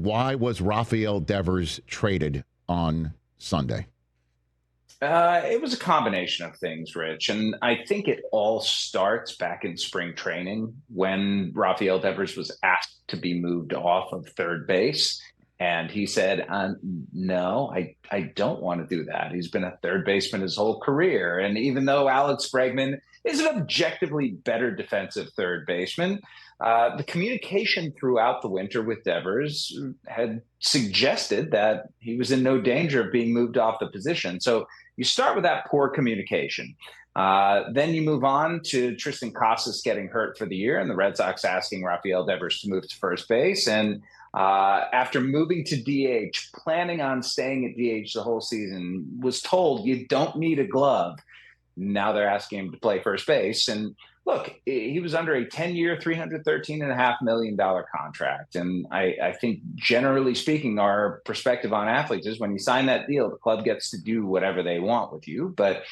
why was Rafael Devers traded on Sunday? It was a combination of things, Rich. And I think it all starts back in spring training when Rafael Devers was asked to be moved off of third base. And he said, no, I don't want to do that. He's been a third baseman his whole career. And even though Alex Bregman is an objectively better defensive third baseman, the communication throughout the winter with Devers had suggested that he was in no danger of being moved off the position. So you start with that poor communication. Then you move on to Tristan Casas getting hurt for the year and the Red Sox asking Rafael Devers to move to first base. And after moving to DH, planning on staying at DH the whole season, was told you don't need a glove. Now they're asking him to play first base. And look, he was under a 10-year, $313.5 million contract. And I think, generally speaking, our perspective on athletes is when you sign that deal, the club gets to do whatever they want with you. But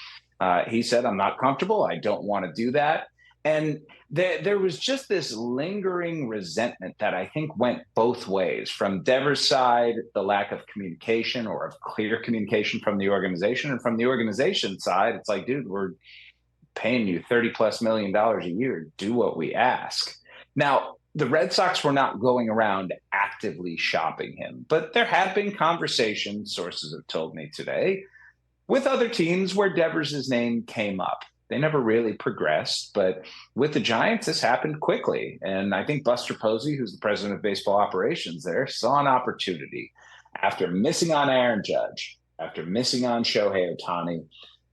he said, I'm not comfortable. I don't want to do that. And there was just this lingering resentment that I think went both ways. From Devers' side, the lack of communication or of clear communication from the organization. And from the organization side, it's like, dude, we're paying you $30+ million a year. Do what we ask. Now, the Red Sox were not going around actively shopping him, but there have been conversations, sources have told me today, with other teams where Devers' name came up. They never really progressed, but with the Giants, this happened quickly. And I think Buster Posey, who's the president of baseball operations there, saw an opportunity. After missing on Aaron Judge, after missing on Shohei Ohtani,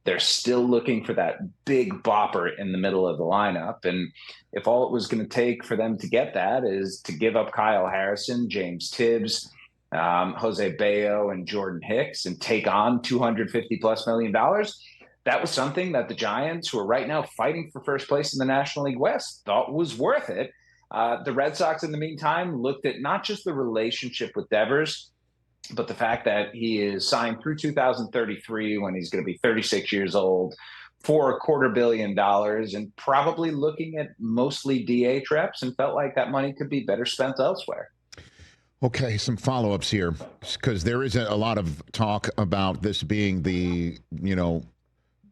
they're still looking for that big bopper in the middle of the lineup. And if all it was going to take for them to get that is to give up Kyle Harrison, James Tibbs, Jose Bayo, and Jordan Hicks and take on $250+ million, that was something that the Giants, who are right now fighting for first place in the National League West, thought was worth it. The Red Sox, in the meantime, looked at not just the relationship with Devers, but the fact that he is signed through 2033 when he's going to be 36 years old for $250 million and probably looking at mostly DH reps, and felt like that money could be better spent elsewhere. Okay, some follow-ups here, because there is a lot of talk about this being the,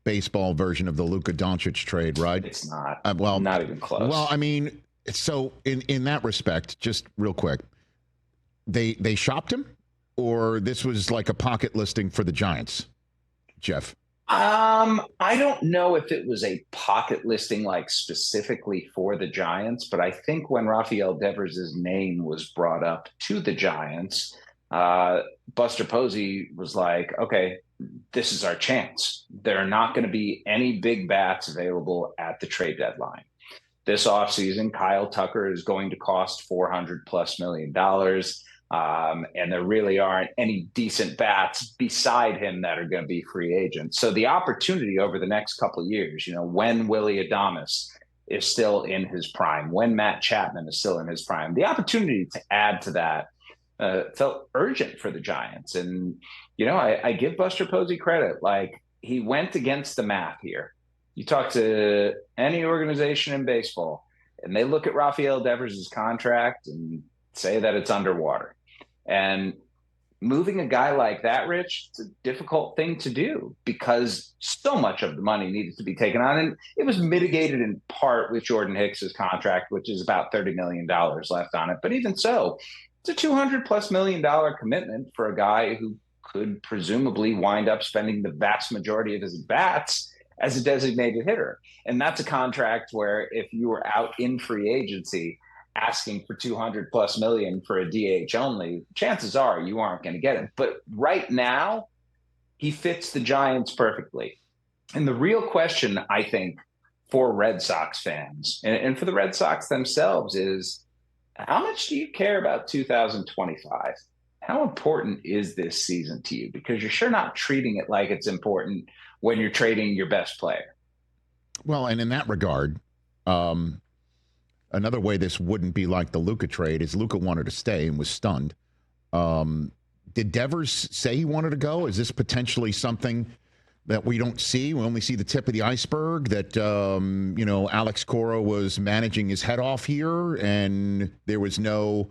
baseball version of the Luka Doncic trade, right? It's not. Well, not even close. Well, I mean, so in that respect, just real quick, they shopped him, or this was like a pocket listing for the Giants, Jeff? I don't know if it was a pocket listing like specifically for the Giants, but I think when Rafael Devers' name was brought up to the Giants, Buster Posey was like, okay, this is our chance. There are not going to be any big bats available at the trade deadline. This offseason, Kyle Tucker is going to cost $400+ million. And there really aren't any decent bats beside him that are going to be free agents. So the opportunity over the next couple of years, when Willie Adames is still in his prime, when Matt Chapman is still in his prime, the opportunity to add to that felt urgent for the Giants. And, I give Buster Posey credit. Like, he went against the math here. You talk to any organization in baseball, and they look at Rafael Devers' contract and say that it's underwater. And moving a guy like that, Rich, it's a difficult thing to do because so much of the money needed to be taken on. And it was mitigated in part with Jordan Hicks' contract, which is about $30 million left on it. But even so, it's a $200+ million commitment for a guy who could presumably wind up spending the vast majority of his bats as a designated hitter. And that's a contract where if you were out in free agency asking for $200+ million for a DH only, chances are you aren't going to get it. But right now, he fits the Giants perfectly. And the real question, I think, for Red Sox fans and for the Red Sox themselves is, how much do you care about 2025? How important is this season to you? Because you're sure not treating it like it's important when you're trading your best player. Well, and in that regard, another way this wouldn't be like the Luka trade is Luka wanted to stay and was stunned. Did Devers say he wanted to go? Is this potentially something that we don't see? We only see the tip of the iceberg, that, Alex Cora was managing his head off here and there was no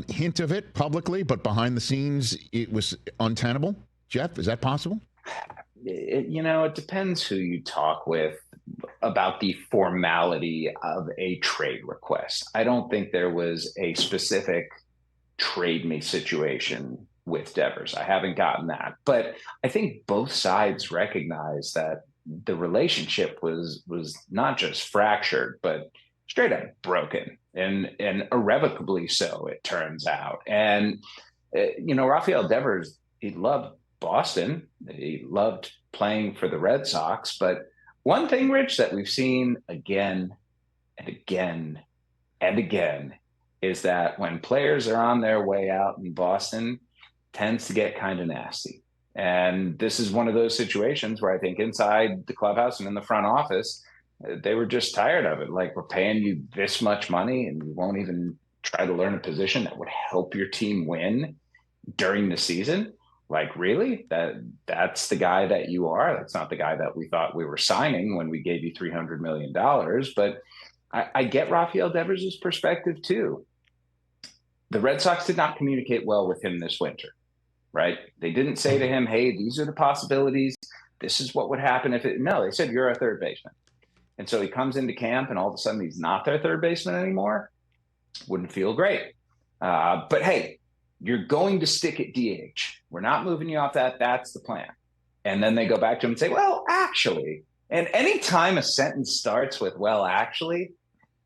hint of it publicly, but behind the scenes, it was untenable. Jeff, is that possible? It depends who you talk with about the formality of a trade request. I don't think there was a specific trade me situation with Devers. I haven't gotten that, but I think both sides recognize that the relationship was not just fractured, but straight up broken and irrevocably so, it turns out. And Rafael Devers, he loved Boston. He loved playing for the Red Sox. But one thing, Rich, that we've seen again and again and again is that when players are on their way out in Boston, tends to get kind of nasty. And this is one of those situations where I think inside the clubhouse and in the front office, they were just tired of it. Like, we're paying you this much money and you won't even try to learn a position that would help your team win during the season. Like, really? That's the guy that you are? That's not the guy that we thought we were signing when we gave you $300 million. But I get Rafael Devers' perspective too. The Red Sox did not communicate well with him this winter, right? They didn't say to him, hey, these are the possibilities. This is what would happen if it. No, they said, you're a third baseman. And so he comes into camp and all of a sudden he's not their third baseman anymore. Wouldn't feel great. But hey, you're going to stick at DH. We're not moving you off that. That's the plan. And then they go back to him and say, well, actually. And anytime a sentence starts with, well, actually,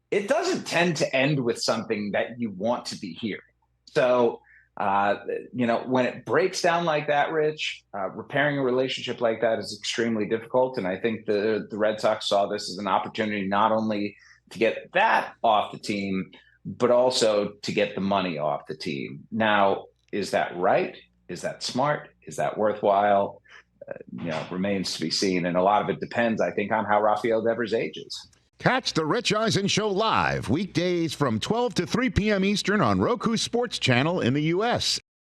it doesn't tend to end with something that you want to be hearing. So, when it breaks down like that, Rich, repairing a relationship like that is extremely difficult. And I think the Red Sox saw this as an opportunity not only to get that off the team, but also to get the money off the team. Now, is that right? Is that smart? Is that worthwhile? Remains to be seen. And a lot of it depends, I think, on how Rafael Devers ages. Catch the Rich Eisen Show live weekdays from 12 to 3 p.m. Eastern on Roku Sports Channel in the U.S.